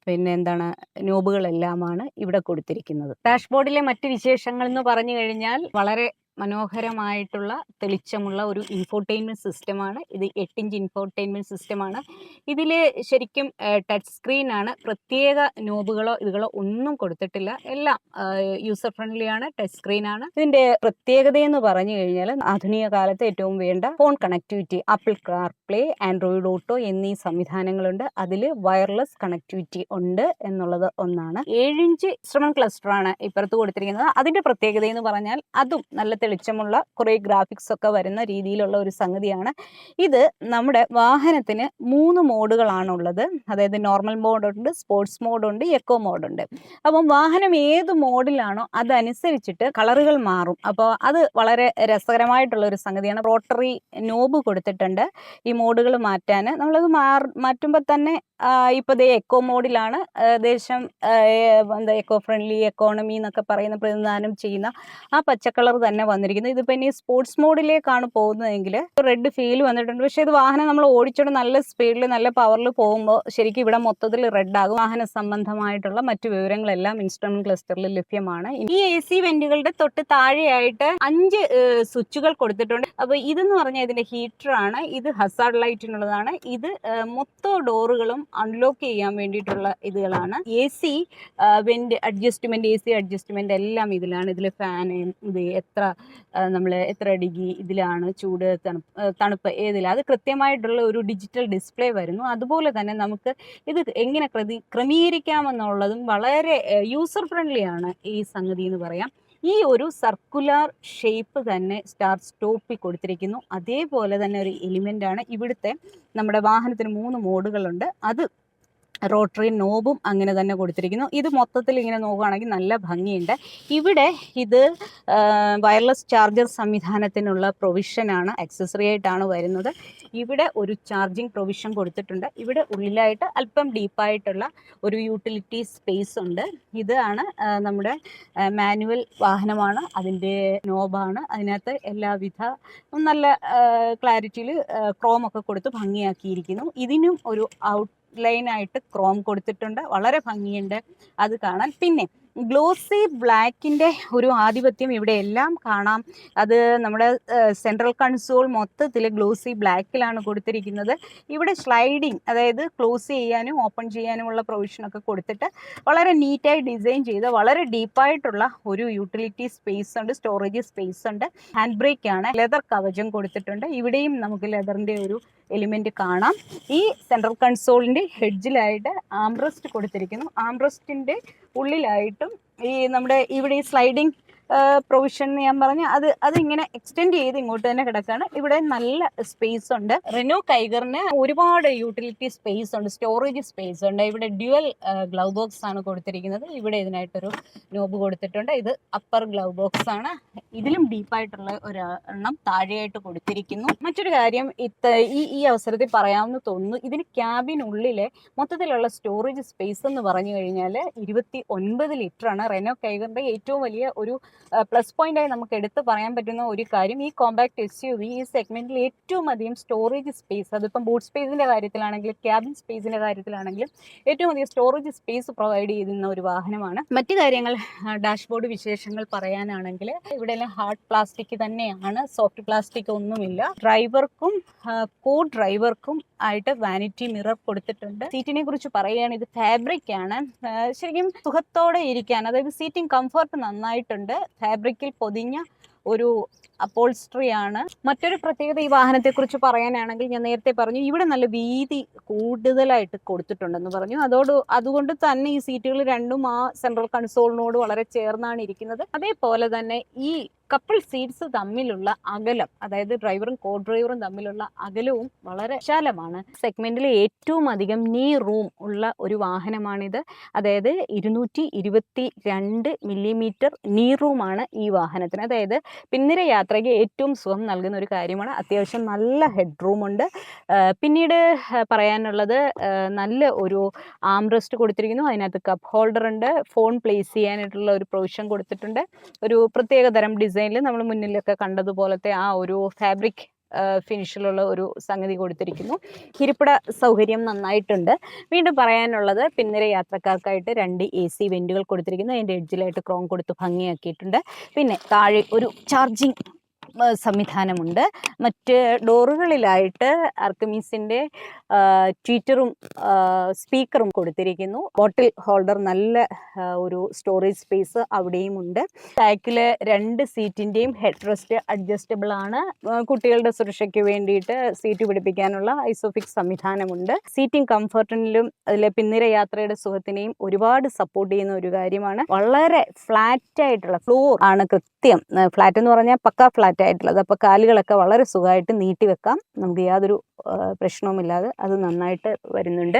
പിന്നെ എന്താണ് നോബുകളെല്ലാമാണ് ഇവിടെ കൊടുത്തിരിക്കുന്നത്. ഡാഷ്ബോർഡിലെ മറ്റ് വിശേഷങ്ങൾ എന്ന് പറഞ്ഞു കഴിഞ്ഞാൽ വളരെ മനോഹരമായിട്ടുള്ള തെളിച്ചമുള്ള ഒരു ഇൻഫോർടൈൻമെൻറ്റ് സിസ്റ്റമാണ് ഇത്. 8 ഇഞ്ച് ഇൻഫോർടൈൻമെൻറ്റ് സിസ്റ്റമാണ്. ഇതിൽ ശരിക്കും ടച്ച് സ്ക്രീനാണ്. പ്രത്യേക നോബുകളോ ഇതുകളോ ഒന്നും കൊടുത്തിട്ടില്ല. എല്ലാം യൂസർ ഫ്രണ്ട്ലിയാണ്, ടച്ച് സ്ക്രീനാണ്. ഇതിൻ്റെ പ്രത്യേകതയെന്ന് പറഞ്ഞു കഴിഞ്ഞാൽ ആധുനിക കാലത്ത് ഏറ്റവും വേണ്ട phone connectivity, apple CarPlay, Android auto എന്നീ സംവിധാനങ്ങളുണ്ട്. അതിൽ വയർലെസ് കണക്ടിവിറ്റി ഉണ്ട് എന്നുള്ളത് ഒന്നാണ്. 7 ഇഞ്ച് ഇൻസ്ട്രുമെന്റ് ക്ലസ്റ്ററാണ് ഇപ്പുറത്ത് കൊടുത്തിരിക്കുന്നത്. അതിൻ്റെ പ്രത്യേകതയെന്ന് പറഞ്ഞാൽ അതും നല്ല തെളിച്ചമുള്ള കുറേ ഗ്രാഫിക്സ് ഒക്കെ വരുന്ന രീതിയിലുള്ള ഒരു സംഗതിയാണ്. ഇത് നമ്മുടെ വാഹനത്തിന് 3 മോഡുകളാണുള്ളത്. അതായത് നോർമൽ മോഡുണ്ട്, സ്പോർട്സ് മോഡുണ്ട്, എക്കോ മോഡുണ്ട്. അപ്പം വാഹനം ഏത് മോഡിലാണോ അതനുസരിച്ചിട്ട് കളറുകൾ മാറും. അപ്പോൾ അത് വളരെ രസകരമായിട്ടുള്ള ഒരു സംഗതിയാണ്. റോട്ടറി നോബ് കൊടുത്തിട്ടുണ്ട് ഈ മോഡുകൾ മാറ്റാൻ. നമ്മളത് മാറ്റുമ്പോൾ തന്നെ ഇപ്പോൾ ദേ എക്കോ മോഡിലാണ്. ഏകദേശം എന്താ എക്കോ ഫ്രണ്ട്ലി, എക്കോണമി എന്നൊക്കെ പറയുന്ന പ്രതിനിധാനം ചെയ്യുന്ന ആ പച്ചക്കളർ തന്നെ വന്നിരിക്കുന്നത്. ഇതിപ്പോൾ ഇനി സ്പോർട്സ് മോഡിലേക്കാണ് പോകുന്നതെങ്കിൽ റെഡ് ഫീൽ വന്നിട്ടുണ്ട്. പക്ഷേ ഇത് വാഹനം നമ്മൾ ഓടിച്ചോണ്ട് നല്ല സ്പീഡിൽ നല്ല പവറിൽ പോകുമ്പോൾ ശരിക്കും ഇവിടെ മൊത്തത്തിൽ റെഡ് ആകും. വാഹന സംബന്ധമായിട്ടുള്ള മറ്റു വിവരങ്ങളെല്ലാം ഇൻസ്ട്രുമെന്റ് ക്ലസ്റ്ററിൽ ലഭ്യമാണ്. ഈ AC വെന്റുകളുടെ തൊട്ട് താഴെയായിട്ട് 5 സ്വിച്ചുകൾ കൊടുത്തിട്ടുണ്ട്. അപ്പോൾ ഇതെന്ന് പറഞ്ഞാൽ ഇതിന്റെ ഹീറ്റർ ആണ്. ഇത് ഹസാർഡ് ലൈറ്റിനുള്ളതാണ്. ഇത് മൊത്തം ഡോറുകളും അൺലോക്ക് ചെയ്യാൻ വേണ്ടിയിട്ടുള്ള ഇതുകളാണ്. AC went adjustment, AC adjustment എല്ലാം ഇതിലാണ്. ഇതിൽ ഫാൻ, ഇത് നമ്മൾ എത്ര ഡിഗ്രി ഇതിലാണ്, ചൂട്, തണുപ്പ് ഏതില്ല, അത് കൃത്യമായിട്ടുള്ള ഒരു ഡിജിറ്റൽ ഡിസ്പ്ലേ വരുന്നു. അതുപോലെ തന്നെ നമുക്ക് ഇത് എങ്ങനെ ക്രമീകരിക്കാമെന്നുള്ളതും വളരെ യൂസർ ഫ്രണ്ട്ലി ആണ് ഈ സംഗതി എന്ന് പറയാം. ഈ ഒരു സർക്കുലർ ഷേപ്പ് തന്നെ സ്റ്റാർട്ട് സ്റ്റോപ്പിൽ കൊടുത്തിരിക്കുന്നു. അതേപോലെ തന്നെ ഒരു എലിമെൻ്റ് ആണ് ഇവിടുത്തെ നമ്മുടെ വാഹനത്തിന് 3 മോഡുകളുണ്ട്. അത് റോട്ടറി നോബും അങ്ങനെ തന്നെ കൊടുത്തിരിക്കുന്നു. ഇത് മൊത്തത്തിൽ ഇങ്ങനെ നോക്കുകയാണെങ്കിൽ നല്ല ഭംഗിയുണ്ട്. ഇവിടെ ഇത് വയർലെസ് ചാർജർ സംവിധാനത്തിനുള്ള പ്രൊവിഷനാണ്, ആക്സസറി ആയിട്ടാണ് വരുന്നത്. ഇവിടെ ഒരു ചാർജിങ് പ്രൊവിഷൻ കൊടുത്തിട്ടുണ്ട്. ഇവിടെ ഉള്ളിലായിട്ട് അല്പം ഡീപ്പായിട്ടുള്ള ഒരു യൂട്ടിലിറ്റി സ്പേസ് ഉണ്ട്. ഇതാണ് നമ്മുടെ മാനുവൽ വാഹനമാണ്, അതിൻ്റെ നോബാണ്. അതിനകത്ത് എല്ലാവിധ നല്ല ക്ലാരിറ്റിയിൽ ക്രോമൊക്കെ കൊടുത്ത് ഭംഗിയാക്കിയിരിക്കുന്നു. ഇതിനും ഒരു ലൈനായിട്ട് ക്രോം കൊടുത്തിട്ടുണ്ട്. വളരെ ഭംഗിയുണ്ട് അത് കാണാൻ. പിന്നെ ഗ്ലോസി ബ്ലാക്കിൻ്റെ ഒരു ആധിപത്യം ഇവിടെ എല്ലാം കാണാം. അത് നമ്മുടെ സെൻട്രൽ കൺസോൾ മൊത്തത്തിൽ ഗ്ലോസി ബ്ലാക്കിലാണ് കൊടുത്തിരിക്കുന്നത്. ഇവിടെ സ്ലൈഡിങ്, അതായത് ക്ലോസ് ചെയ്യാനും ഓപ്പൺ ചെയ്യാനുമുള്ള പ്രൊവിഷനൊക്കെ കൊടുത്തിട്ട് വളരെ നീറ്റായി ഡിസൈൻ ചെയ്ത് വളരെ ഡീപ്പായിട്ടുള്ള ഒരു യൂട്ടിലിറ്റി സ്പേസ് ഉണ്ട്, സ്റ്റോറേജ് സ്പേസ് ഉണ്ട്. ഹാൻഡ് ബ്രേക്ക് ആണ്, ലെതർ കവചം കൊടുത്തിട്ടുണ്ട്. ഇവിടെയും നമുക്ക് ലെതറിൻ്റെ ഒരു എലിമെന്റ് കാണാം. ഈ സെൻട്രൽ കൺസോളിന്റെ ഹെഡ്ജിലായിട്ട് ആംബ്രസ്റ്റ് കൊടുത്തിരിക്കുന്നു. ആംബ്രസ്റ്റിന്റെ ഉള്ളിലായിട്ടും ഈ നമ്മുടെ ഇവിടെ ഈ സ്ലൈഡിങ് പ്രൊവിഷൻ ഞാൻ പറഞ്ഞ അതിങ്ങനെ എക്സ്റ്റെൻഡ് ചെയ്ത് ഇങ്ങോട്ട് തന്നെ കിടക്കാണ്. ഇവിടെ നല്ല സ്പേസ് ഉണ്ട്. റെനോ കൈഗറിന് ഒരുപാട് യൂട്ടിലിറ്റി സ്പേസ് ഉണ്ട്, സ്റ്റോറേജ് സ്പേസ് ഉണ്ട്. ഇവിടെ ഡ്യുവൽ ഗ്ലൗ ബോക്സ് ആണ് കൊടുത്തിരിക്കുന്നത്. ഇവിടെ ഇതിനായിട്ടൊരു നോബ് കൊടുത്തിട്ടുണ്ട്. ഇത് അപ്പർ ഗ്ലൗ ബോക്സ് ആണ്. ഇതിലും ഡീപ്പായിട്ടുള്ള ഒരെണ്ണം താഴെയായിട്ട് കൊടുത്തിരിക്കുന്നു. മറ്റൊരു കാര്യം ഈ അവസരത്തിൽ പറയാമെന്ന് തോന്നുന്നു, ഇതിന് ക്യാബിനുള്ളിലെ മൊത്തത്തിലുള്ള സ്റ്റോറേജ് സ്പേസ് എന്ന് പറഞ്ഞു കഴിഞ്ഞാൽ 29 ലിറ്ററാണ്. റെനോ കൈഗറിന്റെ ഏറ്റവും വലിയ ഒരു പ്ലസ് പോയിന്റായി നമുക്ക് എടുത്ത് പറയാൻ പറ്റുന്ന ഒരു കാര്യം, ഈ കോമ്പാക്ട് SUV ഈ സെഗ്മെന്റിൽ ഏറ്റവും അധികം സ്റ്റോറേജ് സ്പേസ്, അതിപ്പം ബൂട്ട് സ്പേസിന്റെ കാര്യത്തിലാണെങ്കിലും ക്യാബിൻ സ്പേസിന്റെ കാര്യത്തിലാണെങ്കിലും ഏറ്റവും അധികം സ്റ്റോറേജ് സ്പേസ് പ്രൊവൈഡ് ചെയ്യുന്ന ഒരു വാഹനമാണ്. മറ്റു കാര്യങ്ങൾ, ഡാഷ്ബോർഡ് വിശേഷങ്ങൾ പറയാനാണെങ്കിൽ ഇവിടെ എല്ലാം ഹാർഡ് പ്ലാസ്റ്റിക് തന്നെയാണ്, സോഫ്റ്റ് പ്ലാസ്റ്റിക് ഒന്നുമില്ല. ഡ്രൈവർക്കും കോ ഡ്രൈവർക്കും ആയിട്ട് വാനിറ്റി മിറർ കൊടുത്തിട്ടുണ്ട്. സീറ്റിനെ കുറിച്ച് പറയുകയാണ്, ഇത് ഫാബ്രിക് ആണ്. ശരിക്കും സുഖത്തോടെ ഇരിക്കാൻ, അതായത് സീറ്റിംഗ് കംഫർട്ട് നന്നായിട്ടുണ്ട്. ഫാബ്രിക്കിൽ പൊതിഞ്ഞ ഒരു അപ്പോൾസ്ട്രി ആണ്. മറ്റൊരു പ്രത്യേകത ഈ വാഹനത്തെ കുറിച്ച് പറയാനാണെങ്കിൽ, ഞാൻ നേരത്തെ പറഞ്ഞു ഇവിടെ നല്ല വീതി കൂടുതലായിട്ട് കൊടുത്തിട്ടുണ്ടെന്ന് പറഞ്ഞു. അതുകൊണ്ട് തന്നെ ഈ സീറ്റുകൾ രണ്ടും ആ സെൻട്രൽ കൺസോളിനോട് വളരെ ചേർന്നാണ് ഇരിക്കുന്നത്. അതേപോലെ തന്നെ ഈ കപ്പിൾ സീറ്റ്സ് തമ്മിലുള്ള അകലം, അതായത് ഡ്രൈവറും കോ ഡ്രൈവറും തമ്മിലുള്ള അകലവും വളരെ വിശാലമാണ്. സെഗ്മെന്റിൽ ഏറ്റവും അധികം നീ റൂം ഉള്ള ഒരു വാഹനമാണിത്. അതായത് 222 മില്ലിമീറ്റർ നീ റൂമാണ് ഈ വാഹനത്തിന്. അതായത് പിൻനിര യാത്രയ്ക്ക് ഏറ്റവും സുഖം നൽകുന്ന ഒരു കാര്യമാണ്. അത്യാവശ്യം നല്ല ഹെഡ് റൂം ഉണ്ട്. പിന്നീട് പറയാനുള്ളത്, നല്ല ഒരു ആംറെസ്റ്റ് കൊടുത്തിരിക്കുന്നു. അതിനകത്ത് കപ്പ് ഹോൾഡർ ഉണ്ട്. ഫോൺ പ്ലേസ് ചെയ്യാനായിട്ടുള്ള ഒരു പ്രൊവിഷൻ കൊടുത്തിട്ടുണ്ട്. ഒരു പ്രത്യേക തരം ഡിസൈനിൽ നമ്മൾ മുന്നിലൊക്കെ കണ്ടതുപോലത്തെ ആ ഒരു ഫാബ്രിക് ഫിനിഷിലുള്ള ഒരു സംഗതി കൊടുത്തിരിക്കുന്നു. ഇരിപ്പിട സൗകര്യം നന്നായിട്ടുണ്ട്. വീണ്ടും പറയാനുള്ളത്, പിൻനിര യാത്രക്കാർക്കായിട്ട് 2 AC വെന്റുകൾ കൊടുത്തിരിക്കുന്നു. അതിൻ്റെ എഡ്ജിലായിട്ട് ക്രോം കൊടുത്ത് ഭംഗിയാക്കിയിട്ടുണ്ട്. പിന്നെ താഴെ ഒരു ചാർജിങ് സംവിധാനമുണ്ട്. മറ്റ് ഡോറുകളിലായിട്ട് ആർക്കമീസിൻ്റെ ട്വീറ്ററും സ്പീക്കറും കൊടുത്തിരിക്കുന്നു. ബോട്ടിൽ ഹോൾഡർ, നല്ല ഒരു സ്റ്റോറേജ് സ്പേസ് അവിടെയും ഉണ്ട്. ബാക്കിൽ 2 സീറ്റിൻ്റെയും ഹെഡ് റെസ്റ്റ് അഡ്ജസ്റ്റബിൾ ആണ്. കുട്ടികളുടെ സുരക്ഷയ്ക്ക് വേണ്ടിയിട്ട് സീറ്റ് പിടിപ്പിക്കാനുള്ള ഐസോഫിക്സ് സംവിധാനമുണ്ട്. സീറ്റിംഗ് കംഫർട്ടിനും അതിലെ പിൻനിര യാത്രയുടെ സുഖത്തിനെയും ഒരുപാട് സപ്പോർട്ട് ചെയ്യുന്ന ഒരു കാര്യമാണ്. വളരെ ഫ്ലാറ്റ് ആയിട്ടുള്ള ഫ്ലോർ ആണ്, കൃത്യം ഫ്ലാറ്റ് എന്ന് പറഞ്ഞാൽ പക്ക ഫ്ലാറ്റ് ആയിട്ടുള്ളത്. അപ്പോൾ കാലുകളൊക്കെ വളരെ സുഖമായിട്ട് നീട്ടി വെക്കാം, നമുക്ക് യാതൊരു പ്രശ്നവുമില്ലാതെ അത് നന്നായിട്ട് വരുന്നുണ്ട്.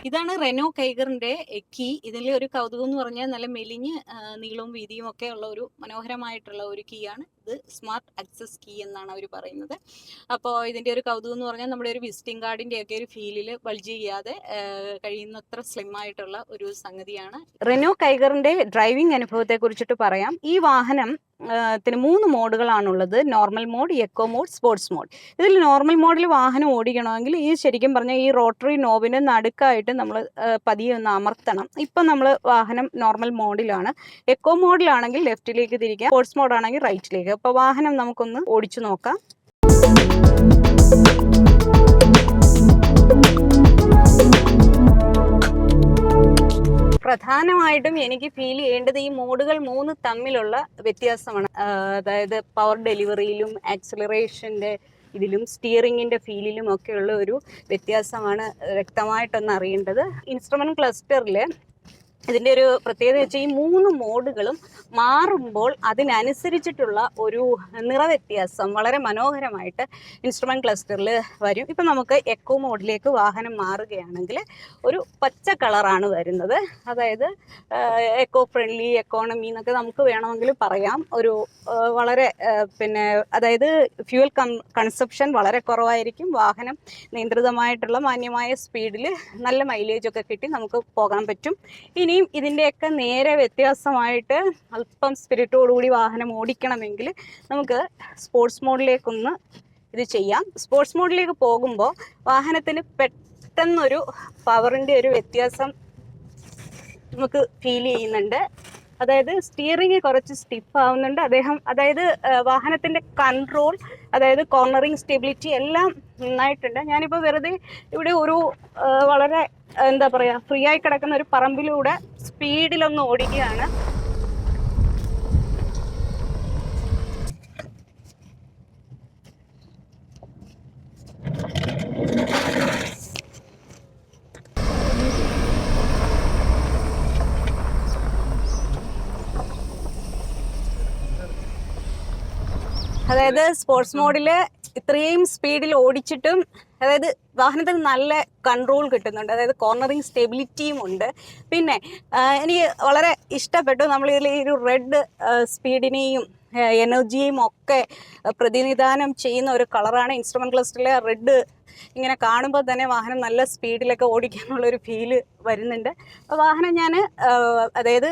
ഇതാണ് റെനോ കൈഗറിന്റെ കീ. ഇതിലെ ഒരു കൗതുകം എന്ന് പറഞ്ഞാൽ നല്ല മെലിഞ്ഞ് നീളവും വീതിയും ഒക്കെ ഉള്ള ഒരു മനോഹരമായിട്ടുള്ള ഒരു കീ ആണ്. ഇത് സ്മാർട്ട് ആക്സസ് കീ എന്നാണ് അവർ പറയുന്നത്. അപ്പോൾ ഇതിൻ്റെ ഒരു കൗതുകം എന്ന് പറഞ്ഞാൽ നമ്മുടെ ഒരു വിസിറ്റിംഗ് കാർഡിൻ്റെ ഒക്കെ ഒരു ഫീലിൽ ബൾജ് ചെയ്യാതെ കഴിയുന്നത്ര സ്ലിം ആയിട്ടുള്ള ഒരു സംഗതിയാണ്. റെനോ കൈഗറിന്റെ ഡ്രൈവിംഗ് അനുഭവത്തെ കുറിച്ചിട്ട് പറയാം. ഈ വാഹനം ത്തിന് 3 മോഡുകളാണുള്ളത്: normal mode, eco mode, sports mode. ഇതിൽ നോർമൽ മോഡിൽ വാഹനം ഓടിക്കണമെങ്കിൽ ഈ ശരിക്കും പറഞ്ഞാൽ ഈ റോട്ടറി നോബിന് നടുക്കായിട്ട് നമ്മൾ പതിയെ ഒന്ന് അമർത്തണം. ഇപ്പം നമ്മൾ വാഹനം നോർമൽ മോഡിലാണ്. എക്കോ മോഡിലാണെങ്കിൽ ലെഫ്റ്റിലേക്ക് തിരിക്കാം, സ്പോർട്സ് മോഡാണെങ്കിൽ റൈറ്റിലേക്ക്. അപ്പോൾ വാഹനം നമുക്കൊന്ന് ഓടിച്ചു നോക്കാം. പ്രധാനമായിട്ടും എനിക്ക് ഫീൽ ചെയ്യേണ്ടത് ഈ മോഡുകൾ 3 തമ്മിലുള്ള വ്യത്യാസമാണ്. അതായത് പവർ ഡെലിവറിയിലും ആക്സിലറേഷൻ്റെ ഇതിലും സ്റ്റിയറിങ്ങിൻ്റെ ഫീലിലും ഒക്കെയുള്ള ഒരു വ്യത്യാസമാണ് വ്യക്തമായിട്ടൊന്ന് അറിയേണ്ടത്. ഇൻസ്ട്രുമെൻറ്റ് ക്ലസ്റ്ററിൽ ഇതിൻ്റെ ഒരു പ്രത്യേകത വെച്ചാൽ ഈ 3 മോഡുകളും മാറുമ്പോൾ അതിനനുസരിച്ചിട്ടുള്ള ഒരു നിറവ്യത്യാസം വളരെ മനോഹരമായിട്ട് ഇൻസ്ട്രുമെൻറ്റ് ക്ലസ്റ്ററിൽ വരും. ഇപ്പം നമുക്ക് എക്കോ മോഡിലേക്ക് വാഹനം മാറുകയാണെങ്കിൽ ഒരു പച്ച കളറാണ് വരുന്നത്. അതായത് എക്കോ ഫ്രണ്ട്ലി, എക്കോണമി എന്നൊക്കെ നമുക്ക് വേണമെങ്കിൽ പറയാം. ഒരു വളരെ അതായത് ഫ്യൂവൽ കൺസപ്ഷൻ വളരെ കുറവായിരിക്കും. വാഹനം നിയന്ത്രിതമായിട്ടുള്ള മാന്യമായ സ്പീഡിൽ നല്ല മൈലേജൊക്കെ കിട്ടി നമുക്ക് പോകാൻ പറ്റും. ഇനിയും ഇതിൻ്റെയൊക്കെ നേരെ വ്യത്യാസമായിട്ട് അല്പം സ്പിരിറ്റോടുകൂടി വാഹനം ഓടിക്കണമെങ്കിൽ നമുക്ക് സ്പോർട്സ് മോഡിലേക്കൊന്ന് ഇത് ചെയ്യാം. സ്പോർട്സ് മോഡിലേക്ക് പോകുമ്പോൾ വാഹനത്തിന് പെട്ടെന്നൊരു പവറിൻ്റെ ഒരു വ്യത്യാസം നമുക്ക് ഫീൽ ചെയ്യുന്നുണ്ട്. അതായത് സ്റ്റിയറിങ് കുറച്ച് സ്റ്റിഫ് ആവുന്നുണ്ട്. അതായത് വാഹനത്തിൻ്റെ കൺട്രോൾ, അതായത് കോർണറിങ്, സ്റ്റെബിലിറ്റി എല്ലാം നന്നായിട്ടുണ്ട്. ഞാനിപ്പോൾ വെറുതെ ഇവിടെ ഒരു വളരെ എന്താ പറയുക ഫ്രീ ആയി കിടക്കുന്ന ഒരു പറമ്പിലൂടെ സ്പീഡിലൊന്ന് ഓടിക്കുകയാണ്. അതായത് സ്പോർട്സ് മോഡിൽ ഇത്രയും സ്പീഡിൽ ഓടിച്ചിട്ടും അതായത് വാഹനത്തിന് നല്ല കൺട്രോൾ കിട്ടുന്നുണ്ട്. അതായത് കോർണറിങ് സ്റ്റെബിലിറ്റിയും ഉണ്ട്. പിന്നെ എനിക്ക് വളരെ ഇഷ്ടപ്പെട്ടു നമ്മളിതിൽ ഈ ഒരു റെഡ് സ്പീഡിനെയും എനർജിയും ഒക്കെ പ്രതിനിധാനം ചെയ്യുന്ന ഒരു കളറാണ് ഇൻസ്ട്രുമെൻറ്റ് ക്ലസ്റ്ററിലെ റെഡ്. ഇങ്ങനെ കാണുമ്പോൾ തന്നെ വാഹനം നല്ല സ്പീഡിലൊക്കെ ഓടിക്കാനുള്ളൊരു ഫീല് വരുന്നുണ്ട്. അപ്പോൾ വാഹനം ഞാൻ അതായത്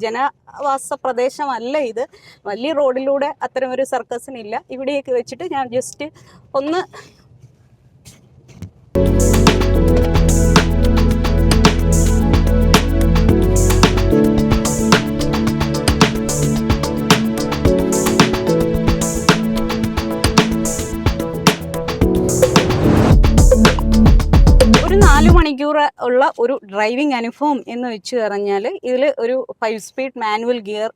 ജനവാസ പ്രദേശമല്ല ഇത്, വലിയ റോഡിലൂടെ അത്തരമൊരു സർക്കസിനില്ല. ഇവിടെയൊക്കെ വെച്ചിട്ട് ഞാൻ ജസ്റ്റ് ഒന്ന് ഉള്ള ഒരു ഡ്രൈവിംഗ് അനുഭവം എന്ന് വെച്ച് പറഞ്ഞാൽ ഇതിൽ ഒരു 5 സ്പീഡ് മാനുവൽ ഗിയർ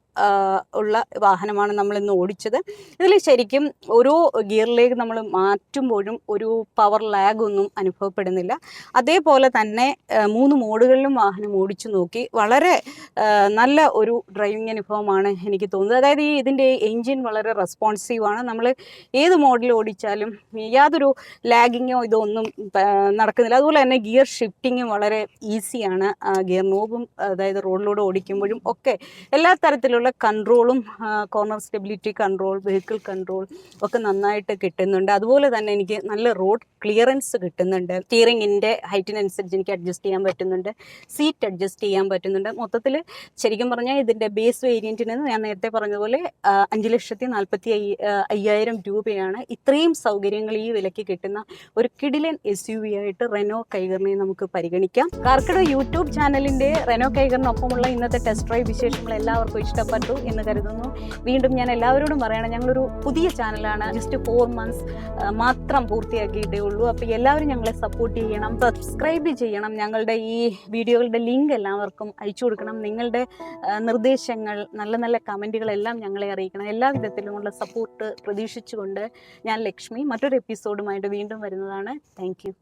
ഉള്ള വാഹനമാണ് നമ്മളിന്ന് ഓടിച്ചത്. ഇതിൽ ശരിക്കും ഓരോ ഗിയറിലേക്ക് നമ്മൾ മാറ്റുമ്പോഴും ഒരു പവർ ലാഗ് ഒന്നും അനുഭവപ്പെടുന്നില്ല. അതേപോലെ തന്നെ 3 മോഡുകളിലും വാഹനം ഓടിച്ചു നോക്കി. വളരെ നല്ല ഒരു ഡ്രൈവിംഗ് അനുഭവമാണ് എനിക്ക് തോന്നുന്നത്. അതായത് ഇതിൻ്റെ എൻജിൻ വളരെ റെസ്പോൺസീവാണ്. നമ്മൾ ഏത് മോഡിൽ ഓടിച്ചാലും യാതൊരു ലാഗിങ്ങോ ഇതൊന്നും നടക്കുന്നില്ല. അതുപോലെ തന്നെ ഗിയർ ഷിഫ്റ്റിങ്ങും വളരെ ഈസിയാണ്. ഗിയർ നോബും അതായത് റോഡിലൂടെ ഓടിക്കുമ്പോഴും ഒക്കെ എല്ലാ തരത്തിലുള്ള കൺട്രോളും, corner stability control, vehicle control ഒക്കെ നന്നായിട്ട് കിട്ടുന്നുണ്ട്. അതുപോലെ തന്നെ എനിക്ക് നല്ല റോഡ് ക്ലിയറൻസ് കിട്ടുന്നുണ്ട്. സ്റ്റിയറിങ്ങിൻ്റെ ഹൈറ്റിനനുസരിച്ച് എനിക്ക് അഡ്ജസ്റ്റ് ചെയ്യാൻ പറ്റുന്നുണ്ട്, സീറ്റ് അഡ്ജസ്റ്റ് ചെയ്യാൻ പറ്റുന്നുണ്ട്. മൊത്തത്തിൽ ശരിക്കും പറഞ്ഞാൽ ഇതിൻ്റെ ബേസ് വേരിയൻറ്റിന് ഞാൻ നേരത്തെ പറഞ്ഞതുപോലെ 5,45,000 രൂപയാണ്. ഇത്രയും സൗകര്യങ്ങൾ ഈ വിലയ്ക്ക് കിട്ടുന്ന ഒരു കിടിലൻ SUV ആയിട്ട് റെനോ കൈഗറിനെ നമുക്ക് പരിഗണിക്കാം. കാർക്കിടോ യൂട്യൂബ് ചാനലിൻ്റെ റെനോ കൈഗറിനൊപ്പമുള്ള ഇന്നത്തെ ടെസ്റ്റ് ഡ്രൈവ് വിശേഷങ്ങൾ എല്ലാവർക്കും ഇഷ്ടപ്പെട്ടു എന്ന് കരുതുന്നു. വീണ്ടും ഞാൻ എല്ലാവരോടും പറയണം, ഞങ്ങളൊരു പുതിയ ചാനലാണ്, ജസ്റ്റ് 4 months മാത്രം പൂർത്തിയാക്കിയിട്ടേ ഉള്ളൂ. അപ്പോൾ എല്ലാവരും ഞങ്ങളെ സപ്പോർട്ട് ചെയ്യണം, സബ്സ്ക്രൈബ് ചെയ്യണം. ഞങ്ങളുടെ ഈ വീഡിയോകളുടെ ലിങ്ക് എല്ലാവർക്കും അയച്ചു കൊടുക്കണം. നിങ്ങളുടെ നിർദ്ദേശങ്ങൾ, നല്ല നല്ല കമൻറ്റുകളെല്ലാം ഞങ്ങളെ അറിയിക്കണം. എല്ലാ വിധത്തിലുമുള്ള സപ്പോർട്ട് പ്രതീക്ഷിച്ചുകൊണ്ട് ഞാൻ ലക്ഷ്മി മറ്റൊരു എപ്പിസോഡുമായിട്ട് വീണ്ടും വരുന്നതാണ്. Thank you.